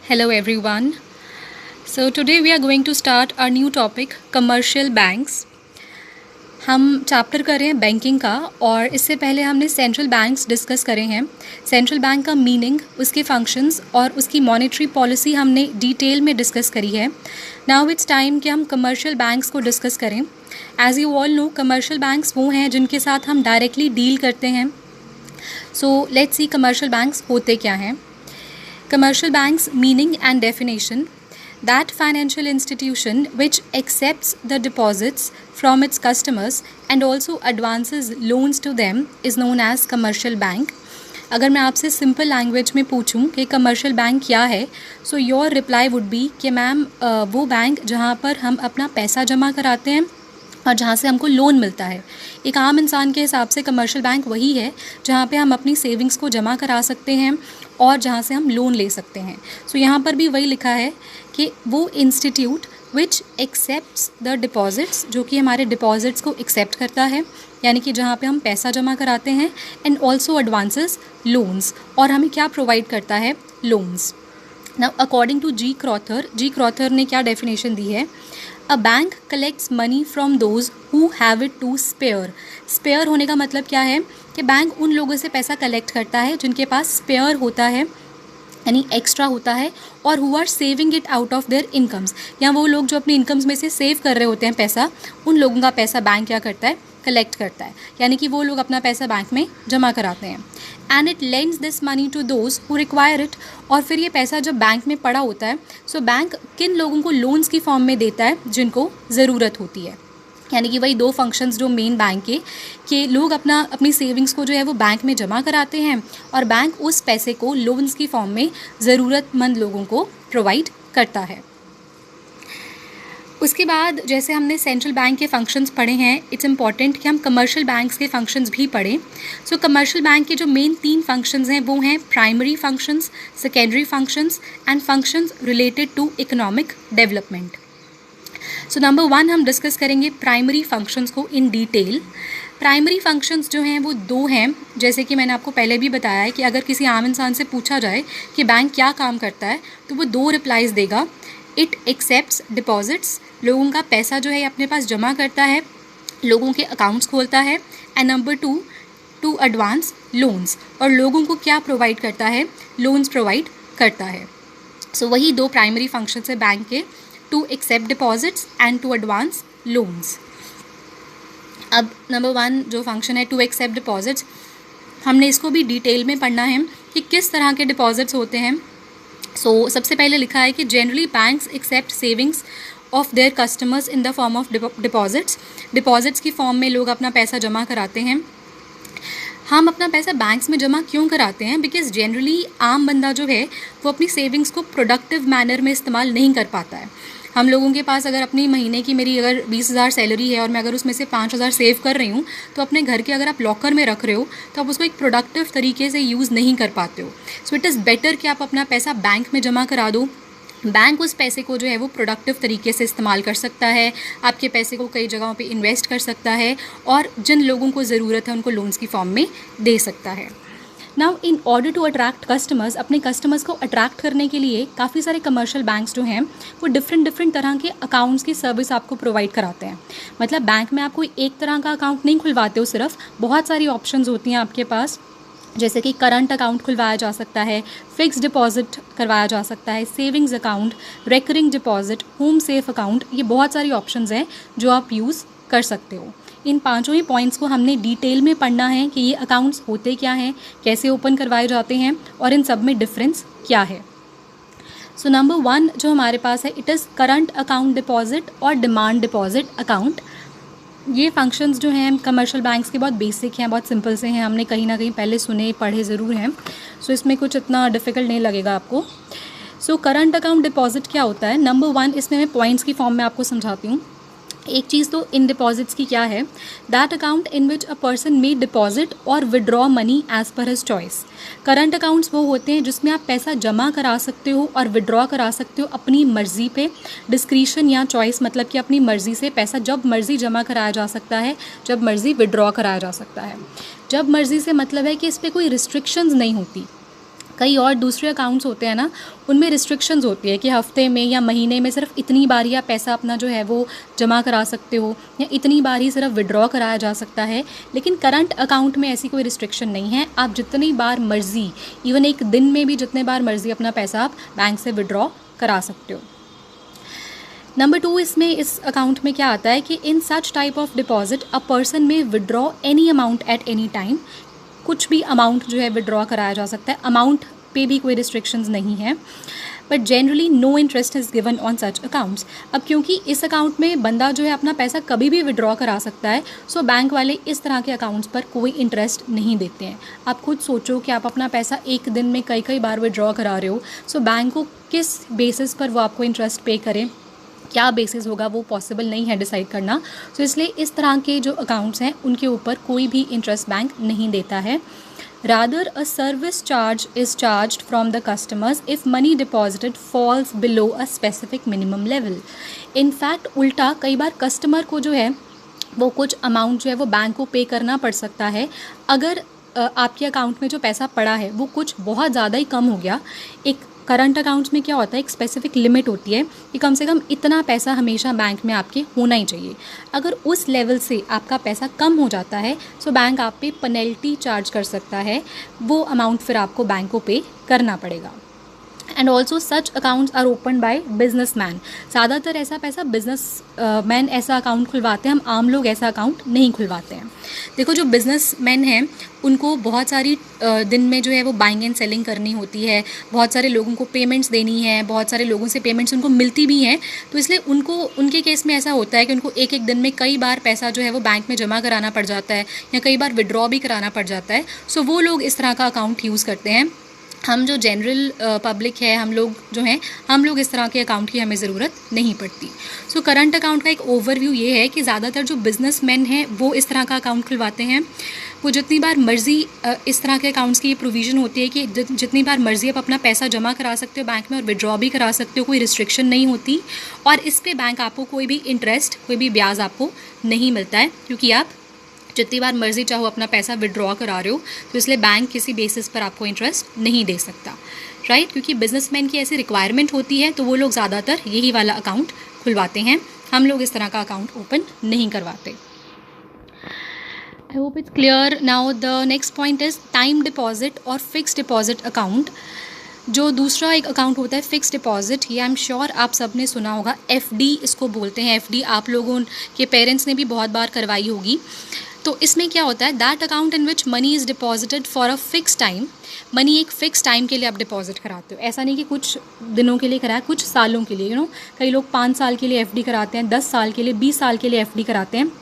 Hello everyone. So today we are going to start our new topic commercial banks. हम chapter कर रहे हैं banking का और इससे पहले हमने सेंट्रल बैंक्स डिस्कस करे हैं. सेंट्रल बैंक का मीनिंग, उसके फंक्शंस और उसकी मॉनेटरी पॉलिसी हमने डिटेल में डिस्कस करी है. नाउ इट्स टाइम कि हम कमर्शियल बैंक्स को डिस्कस करें. As you all know, commercial banks वो हैं जिनके साथ हम डायरेक्टली डील करते हैं. So let's see commercial banks होते क्या हैं. Commercial banks meaning and definition: that financial institution which accepts the deposits from its customers and also advances loans to them is known as commercial bank. अगर मैं आपसे simple language में पूछूं कि commercial bank क्या है, so your reply would be कि ma'am वो बैंक जहाँ पर हम अपना पैसा जमा कराते हैं और जहाँ से हमको लोन मिलता है. एक आम इंसान के हिसाब से कमर्शियल बैंक वही है जहाँ पे हम अपनी सेविंग्स को जमा करा सकते हैं और जहाँ से हम लोन ले सकते हैं. सो यहाँ पर भी वही लिखा है कि वो institute which accepts the deposits, जो कि हमारे डिपॉजिट्स को एक्सेप्ट करता है, यानी कि जहाँ पे हम पैसा जमा कराते हैं, एंड ऑल्सो एडवांसेस लोन्स, और हमें क्या प्रोवाइड करता है, loans. Now according to G Crowther ने क्या डेफिनेशन दी है. A bank collects money from those who have it to spare. Spare होने का मतलब क्या है कि बैंक उन लोगों से पैसा कलेक्ट करता है जिनके पास स्पेयर होता है, यानी एक्स्ट्रा होता है, और who are saving it out of their incomes, या वो लोग जो अपनी इनकम्स में से सेव कर रहे होते हैं पैसा, उन लोगों का पैसा बैंक क्या करता है, कलेक्ट करता है, यानी कि वो लोग अपना पैसा बैंक में जमा कराते हैं. And it lends this money to those who require it. और फिर ये पैसा जब बैंक में पड़ा होता है, सो बैंक किन लोगों को लोन्स की फॉर्म में देता है जिनको ज़रूरत होती है. यानी कि वही दो फंक्शंस जो मेन बैंक के कि लोग अपनी सेविंग्स को जो है वो बैंक में जमा कराते हैं और बैंक उस पैसे को लोन्स की फॉर्म में ज़रूरतमंद लोगों को प्रोवाइड करता है. उसके बाद जैसे हमने सेंट्रल बैंक के फंक्शंस पढ़े हैं, इट्स इम्पॉर्टेंट कि हम कमर्शियल बैंक्स के फंक्शंस भी पढ़ें. सो कमर्शियल बैंक के जो मेन 3 फंक्शंस हैं वो हैं primary functions, secondary functions and functions related to economic development. So number 1 हम डिस्कस करेंगे प्राइमरी फंक्शंस को इन डिटेल. प्राइमरी फंक्शंस जो हैं वो 2 हैं. जैसे कि मैंने आपको पहले भी बताया है कि अगर किसी आम इंसान से पूछा जाए कि बैंक क्या काम करता है, तो वो 2 रिप्लाइज देगा. इट एक्सेप्ट्स डिपॉजिट्स, लोगों का पैसा जो है अपने पास जमा करता है, लोगों के अकाउंट्स खोलता है. And number 2 to advance loans, और लोगों को क्या प्रोवाइड करता है, लोन्स प्रोवाइड करता है. सो वही 2 प्राइमरी फंक्शंस है बैंक के, to accept deposits and to advance loans. अब नंबर 1 जो फंक्शन है टू एक्सेप्ट डिपॉजिट्स, हमने इसको भी डिटेल में पढ़ना है कि किस तरह के डिपॉजिट्स होते हैं. सो सबसे पहले लिखा है कि generally banks accept savings of their customers in the form of deposits. Deposits की फॉर्म में लोग अपना पैसा जमा कराते हैं. हम अपना पैसा बैंक्स में जमा क्यों कराते हैं? बिकॉज जनरली आम बंदा जो है वो अपनी सेविंग्स को प्रोडक्टिव मैनर में इस्तेमाल नहीं कर पाता है. हम लोगों के पास अगर अपनी महीने की मेरी अगर 20,000 सैलरी है और मैं अगर उसमें से 5,000 सेव कर रही हूँ, तो अपने घर के अगर आप लॉकर में रख रहे हो तो आप उसको एक प्रोडक्टिव तरीके से यूज़ नहीं कर पाते हो. सो इट इज़ बेटर कि आप अपना पैसा बैंक में जमा करा दो. बैंक उस पैसे को जो है वो प्रोडक्टिव तरीके से इस्तेमाल कर सकता है, आपके पैसे को कई जगहों पे इन्वेस्ट कर सकता है और जिन लोगों को ज़रूरत है उनको लोन्स की फॉर्म में दे सकता है. Now in order to attract customers, अपने कस्टमर्स को अट्रैक्ट करने के लिए काफ़ी सारे कमर्शियल बैंक्स जो हैं वो डिफरेंट तरह के अकाउंट्स की सर्विस आपको प्रोवाइड कराते हैं. मतलब बैंक में आप कोई एक तरह का अकाउंट नहीं खुलवाते हो, सिर्फ बहुत सारी ऑप्शंस होती हैं आपके पास. जैसे कि करंट अकाउंट खुलवाया जा सकता है, फिक्स डिपॉजिट करवाया जा सकता है, savings account, recurring deposit, home safe account, ये बहुत सारी ऑप्शंस हैं जो आप यूज़ कर सकते हो. इन 5 ही पॉइंट्स को हमने डिटेल में पढ़ना है कि ये अकाउंट्स होते क्या हैं, कैसे ओपन करवाए जाते हैं और इन सब में डिफरेंस क्या है. सो नंबर 1 जो हमारे पास है, it is current account deposit और डिमांड डिपॉजिट अकाउंट. ये फंक्शंस जो हैं कमर्शियल बैंक्स के बहुत बेसिक हैं, बहुत सिंपल से हैं, हमने कहीं ना कहीं पहले सुने पढ़े ज़रूर हैं. सो इसमें कुछ इतना डिफ़िकल्ट नहीं लगेगा आपको. सो करंट अकाउंट डिपॉजिट क्या होता है? नंबर 1 इसमें मैं पॉइंट्स की फॉर्म में आपको समझाती हूँ. एक चीज़ तो इन डिपॉजिट्स की क्या है, that account in which a person may deposit और withdraw money as per his choice. Current accounts वो होते हैं जिसमें आप पैसा जमा करा सकते हो और विड्रॉ करा सकते हो अपनी मर्ज़ी पे. डिस्क्रिशन या चॉइस मतलब कि अपनी मर्ज़ी से पैसा जब मर्ज़ी जमा कराया जा सकता है, जब मर्ज़ी विड्रॉ कराया जा सकता है. जब मर्ज़ी से मतलब है कि इस पर कोई रिस्ट्रिक्शंस नहीं होती. कई और दूसरे अकाउंट्स होते हैं ना, उनमें रिस्ट्रिक्शंस होती है कि हफ्ते में या महीने में सिर्फ इतनी बार ही आप पैसा अपना जो है वो जमा करा सकते हो, या इतनी बार ही सिर्फ विड्रॉ कराया जा सकता है। लेकिन करंट अकाउंट में ऐसी कोई रिस्ट्रिक्शन नहीं है, आप जितनी बार मर्ज़ी, इवन एक दिन में भी जितने बार मर्ज़ी अपना पैसा आप बैंक से विड्रॉ करा सकते हो। नंबर 2, इसमें इस अकाउंट में क्या आता है कि in such type of deposit a person may withdraw any amount at any time. कुछ भी अमाउंट जो है विड्रॉ कराया जा सकता है, अमाउंट पे भी कोई रिस्ट्रिक्शंस नहीं है, but generally no interest is given on such accounts. अब क्योंकि इस अकाउंट में बंदा जो है अपना पैसा कभी भी विड्रॉ करा सकता है, सो बैंक वाले इस तरह के अकाउंट्स पर कोई इंटरेस्ट नहीं देते हैं। आप खुद सोचो कि आप अपना पैसा एक दिन में कई कई बार विड्रॉ करा रहे हो, सो बैंक को किस बेसिस पर वो आपको इंटरेस्ट पे करे, क्या बेसिस होगा, वो पॉसिबल नहीं है डिसाइड करना। सो इसलिए इस तरह के जो अकाउंट्स हैं उनके ऊपर कोई भी इंटरेस्ट बैंक नहीं देता है। Rather, a service charge is charged from the customers if money deposited falls below a specific minimum level. In fact, उल्टा कई बार कस्टमर को जो है वो कुछ अमाउंट जो है वो बैंक को पे करना पड़ सकता है अगर आपके अकाउंट में जो पैसा पड़ा है वो कुछ बहुत ज़्यादा ही कम हो गया। एक करंट अकाउंट्स में क्या होता है, एक स्पेसिफिक लिमिट होती है कि कम से कम इतना पैसा हमेशा बैंक में आपके होना ही चाहिए। अगर उस लेवल से आपका पैसा कम हो जाता है, सो बैंक आप पे पेनल्टी चार्ज कर सकता है, वो अमाउंट फिर आपको बैंक को पे करना पड़ेगा। And also such accounts are open by business man. ज़्यादातर ऐसा पैसा बिजनेस मैन ऐसा अकाउंट खुलवाते हैं, हम आम लोग ऐसा अकाउंट नहीं खुलवाते हैं। देखो, जो बिजनेस मैन हैं उनको बहुत सारी दिन में जो है वो बाइंग एंड सेलिंग करनी होती है, बहुत सारे लोगों को पेमेंट्स देनी है, बहुत सारे लोगों से पेमेंट्स उनको मिलती भी हैं, तो इसलिए उनको उनके केस में ऐसा होता है कि उनको एक एक दिन में कई बार पैसा जो है वो बैंक में जमा कराना पड़ जाता है या कई बार विड्रॉ भी कराना पड़ जाता है। सो वो लोग इस तरह का अकाउंट यूज़ करते हैं। हम जो जनरल पब्लिक है, हम लोग जो हैं, हम लोग इस तरह के अकाउंट की हमें ज़रूरत नहीं पड़ती। सो करंट अकाउंट का एक ओवरव्यू ये है कि ज़्यादातर जो बिजनेसमैन हैं वो इस तरह का अकाउंट खुलवाते हैं। वो जितनी बार मर्ज़ी इस तरह के अकाउंट्स की ये प्रोविज़न होती है कि जितनी बार मर्ज़ी आप अपना पैसा जमा करा सकते हो बैंक में और विड्रॉ भी करा सकते हो, कोई रिस्ट्रिक्शन नहीं होती, और इस पर बैंक आपको कोई भी इंटरेस्ट, कोई भी ब्याज आपको नहीं मिलता है, क्योंकि आप जितनी बार मर्ज़ी चाहो अपना पैसा विड्रॉ करा रहे हो, तो इसलिए बैंक किसी बेसिस पर आपको इंटरेस्ट नहीं दे सकता, राइट। क्योंकि बिजनेसमैन की ऐसी रिक्वायरमेंट होती है, तो वो लोग ज़्यादातर यही वाला अकाउंट खुलवाते हैं। हम लोग इस तरह का अकाउंट ओपन नहीं करवाते। I hope it's clear. Now the next point is time deposit और फिक्स डिपॉजिट अकाउंट। जो दूसरा एक अकाउंट होता है फिक्स डिपॉजिट, ये आई एम श्योर आप सब ने सुना होगा, एफडी इसको बोलते हैं। एफडी आप लोगों के पेरेंट्स ने भी बहुत बार करवाई होगी। तो इसमें क्या होता है, that account in which money is deposited for a fix time. Money एक फ़िक्स टाइम के लिए आप डिपॉजिट कराते हो, ऐसा नहीं कि कुछ दिनों के लिए कराया, कुछ सालों के लिए। कई लोग 5 साल के लिए एफडी कराते हैं, 10 साल के लिए, 20 साल के लिए एफडी कराते हैं।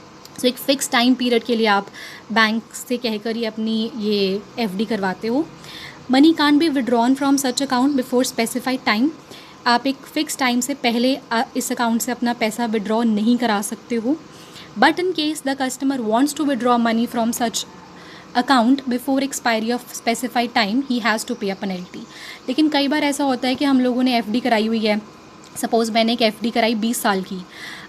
सो एक फ़िक्स टाइम पीरियड के लिए आप बैंक से कहकर ही अपनी ये एफडी करवाते हो। Money can't be withdrawn from such account before specified time. आप एक फ़िक्स टाइम से पहले इस अकाउंट से अपना पैसा विड्रॉ नहीं करा सकते हो। But in case the customer wants to withdraw money from such account before expiry of specified time, he has to pay a penalty. लेकिन कई बार ऐसा होता है कि हम लोगों ने एफडी कराई हुई है, सपोज़ मैंने एक एफडी कराई 20 साल की।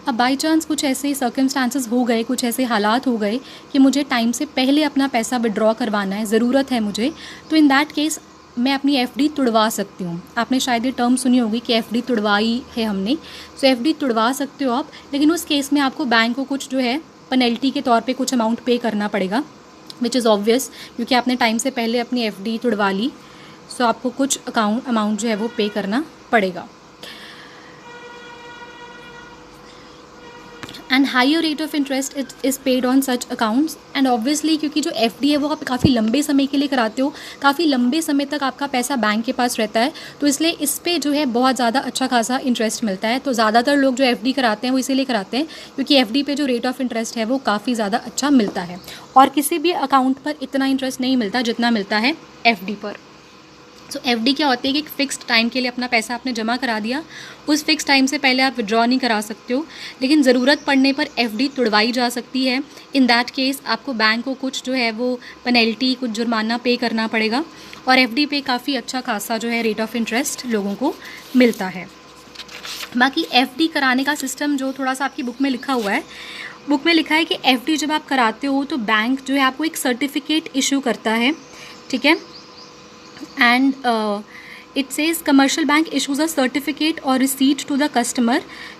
अब बाई चांस कुछ ऐसे सर्कमस्टांसेस हो गए, कुछ ऐसे हालात हो गए कि मुझे टाइम से पहले अपना पैसा विड्रॉ करवाना है, ज़रूरत है मुझे, तो इन दैट केस मैं अपनी एफडी तुड़वा सकती हूँ। आपने शायद ये टर्म सुनी होगी कि एफडी तुड़वाई है हमने। सो एफडी तुड़वा सकते हो आप, लेकिन उस केस में आपको बैंक को कुछ जो है पेनल्टी के तौर पे कुछ अमाउंट पे करना पड़ेगा, विच इज़ ऑब्वियस, क्योंकि आपने टाइम से पहले अपनी एफडी तुड़वा ली। सो आपको कुछ अमाउंट जो है वो पे करना पड़ेगा। And higher rate of interest it is paid on such accounts. And obviously क्योंकि जो एफडी है वो आप काफ़ी लंबे समय के लिए कराते हो, काफ़ी लंबे समय तक आपका पैसा बैंक के पास रहता है, तो इसलिए इस पे जो है बहुत ज़्यादा अच्छा खासा इंटरेस्ट मिलता है। तो ज़्यादातर लोग जो एफडी कराते हैं वो इसीलिए कराते हैं क्योंकि एफडी पे जो रेट ऑफ इंटरेस्ट है वो काफ़ी ज़्यादा अच्छा मिलता है, और किसी भी अकाउंट पर इतना इंटरेस्ट नहीं मिलता जितना मिलता है एफडी पर। सो एफडी क्या होती है कि एक फ़िक्स्ड टाइम के लिए अपना पैसा आपने जमा करा दिया, उस फिक्स टाइम से पहले आप विड्रॉ नहीं करा सकते हो, लेकिन ज़रूरत पड़ने पर एफडी तुड़वाई जा सकती है। इन दैट केस आपको बैंक को कुछ जो है वो पेनल्टी, कुछ जुर्माना पे करना पड़ेगा, और एफडी पे काफ़ी अच्छा खासा जो है रेट ऑफ इंटरेस्ट लोगों को मिलता है। बाकी एफडी कराने का सिस्टम जो थोड़ा सा आपकी बुक में लिखा हुआ है, बुक में लिखा है कि एफडी जब आप कराते हो तो बैंक जो है आपको एक सर्टिफिकेट इशू करता है, ठीक है। and it says commercial bank issues a certificate or receipt to the customer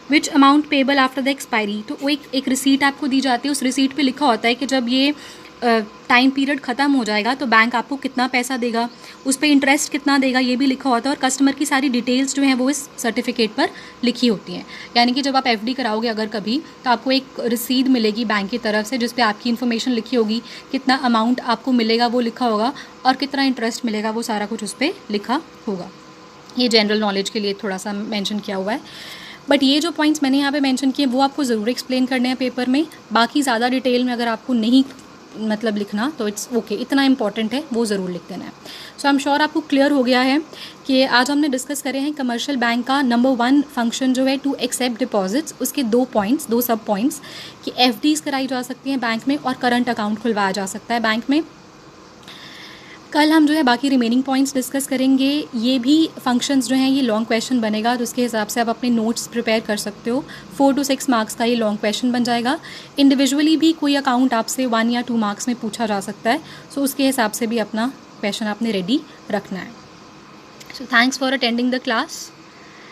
which amount payable after the expiry। तो वो एक रिसीट आपको दी जाती है, उस रिसीट पे लिखा होता है कि जब ये टाइम पीरियड ख़त्म हो जाएगा तो बैंक आपको कितना पैसा देगा, उस पर इंटरेस्ट कितना देगा, ये भी लिखा होता है, और कस्टमर की सारी डिटेल्स जो हैं वो इस सर्टिफिकेट पर लिखी होती हैं। यानी कि जब आप एफडी कराओगे अगर कभी, तो आपको एक रसीद मिलेगी बैंक की तरफ से जिस पे आपकी इन्फॉर्मेशन लिखी होगी, कितना अमाउंट आपको मिलेगा वो लिखा होगा, और कितना इंटरेस्ट मिलेगा वो सारा कुछ उस पर लिखा होगा। ये जनरल नॉलेज के लिए थोड़ा सा मेंशन किया हुआ है, बट ये जो पॉइंट्स मैंने यहाँ पे मेंशन किए वो आपको ज़रूर एक्सप्लेन करने हैं पेपर में। बाकी ज़्यादा डिटेल में अगर आपको नहीं मतलब लिखना तो इट्स ओके, इतना इंपॉर्टेंट है वो ज़रूर लिख देना है। सो आई एम श्योर आपको क्लियर हो गया है कि आज हमने डिस्कस करे हैं कमर्शियल बैंक का नंबर 1 फंक्शन जो है टू एक्सेप्ट डिपॉजिट्स, उसके 2 सब पॉइंट्स कि एफडीज़ कराई जा सकती हैं बैंक में और करंट अकाउंट खुलवाया जा सकता है बैंक में। कल हम जो है बाकी रिमेनिंग पॉइंट्स डिस्कस करेंगे। ये भी फंक्शंस जो हैं ये लॉन्ग क्वेश्चन बनेगा, तो उसके हिसाब से आप अपने नोट्स प्रिपेयर कर सकते हो। 4 to 6 मार्क्स का ये लॉन्ग क्वेश्चन बन जाएगा। इंडिविजुअली भी कोई अकाउंट आपसे 1 या 2 मार्क्स में पूछा जा सकता है, सो उसके हिसाब से भी अपना क्वेश्चन आपने रेडी रखना है। So thanks for attending the class.